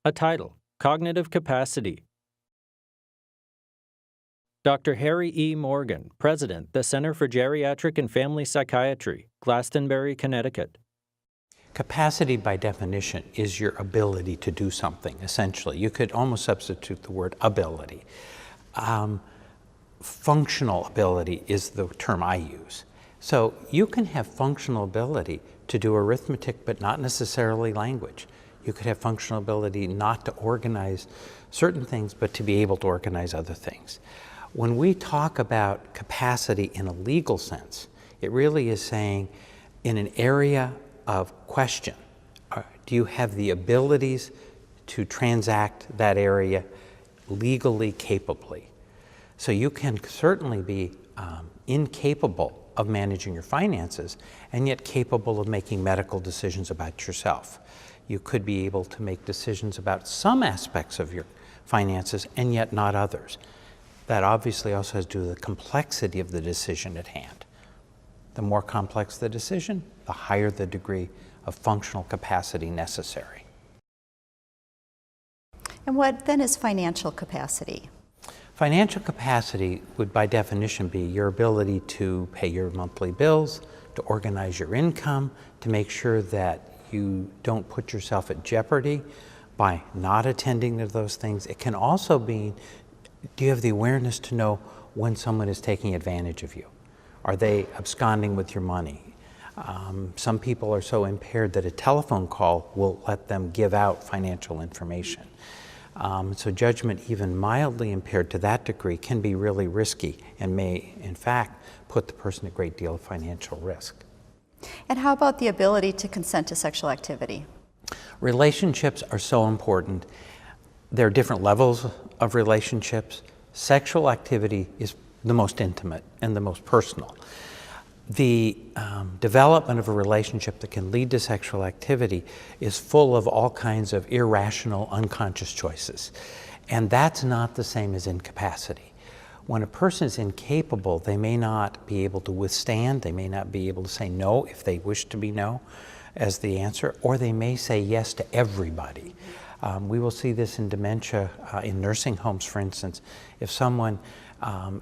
A title, Cognitive Capacity. Dr. Harry E. Morgan, President, the Center for Geriatric and Family Psychiatry, Glastonbury, Connecticut. Capacity, by definition, is your ability to do something, essentially. You could almost substitute the word ability. Functional ability is the term I use. So you can have functional ability to do arithmetic, but not necessarily language. You could have functional ability not to organize certain things, but to be able to organize other things. When we talk about capacity in a legal sense, it really is saying in an area of question, do you have the abilities to transact that area legally capably? So you can certainly be incapable of managing your finances and yet capable of making medical decisions about yourself. You could be able to make decisions about some aspects of your finances and yet not others. That obviously also has to do with the complexity of the decision at hand. The more complex the decision, the higher the degree of functional capacity necessary. And what then is financial capacity? Financial capacity would by definition be your ability to pay your monthly bills, to organize your income, to make sure that you don't put yourself at jeopardy by not attending to those things. It can also be, do you have the awareness to know when someone is taking advantage of you? Are they absconding with your money? Some people are so impaired that a telephone call will let them give out financial information. So judgment, even mildly impaired to that degree, can be really risky and may, in fact, put the person at a great deal of financial risk. And how about the ability to consent to sexual activity? Relationships are so important. There are different levels of relationships. Sexual activity is the most intimate and the most personal. The development of a relationship that can lead to sexual activity is full of all kinds of irrational, unconscious choices. And that's not the same as incapacity. When a person is incapable, they may not be able to withstand, they may not be able to say no if they wish to be no as the answer, or they may say yes to everybody. We will see this in dementia, in nursing homes, for instance. If someone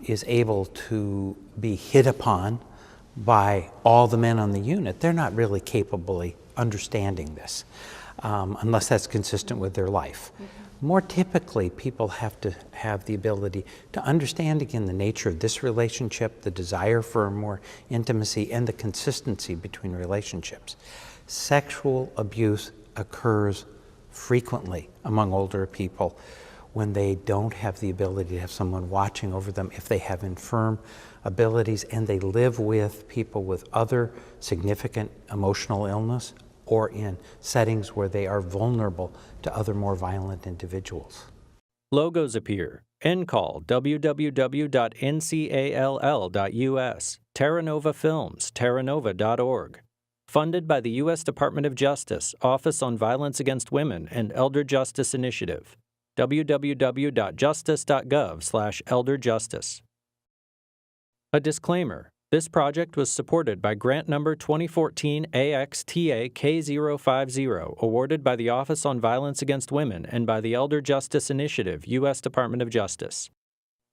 is able to be hit upon by all the men on the unit, they're not really capably understanding this, unless that's consistent with their life. More typically, people have to have the ability to understand, again, the nature of this relationship, the desire for more intimacy, and the consistency between relationships. Sexual abuse occurs frequently among older people when they don't have the ability to have someone watching over them, if they have infirm abilities and they live with people with other significant emotional illness or in settings where they are vulnerable to other more violent individuals. Logos appear. NCALL, www.ncall.us. Terra Nova Films, terranova.org. Funded by the U.S. Department of Justice, Office on Violence Against Women and Elder Justice Initiative. www.justice.gov/elderjustice. A disclaimer. This project was supported by grant number 2014 AXTA K050, awarded by the Office on Violence Against Women and by the Elder Justice Initiative, U.S. Department of Justice.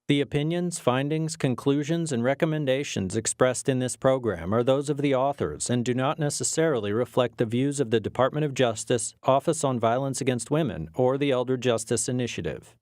The opinions, findings, conclusions, and recommendations expressed in this program are those of the authors and do not necessarily reflect the views of the Department of Justice, Office on Violence Against Women, or the Elder Justice Initiative.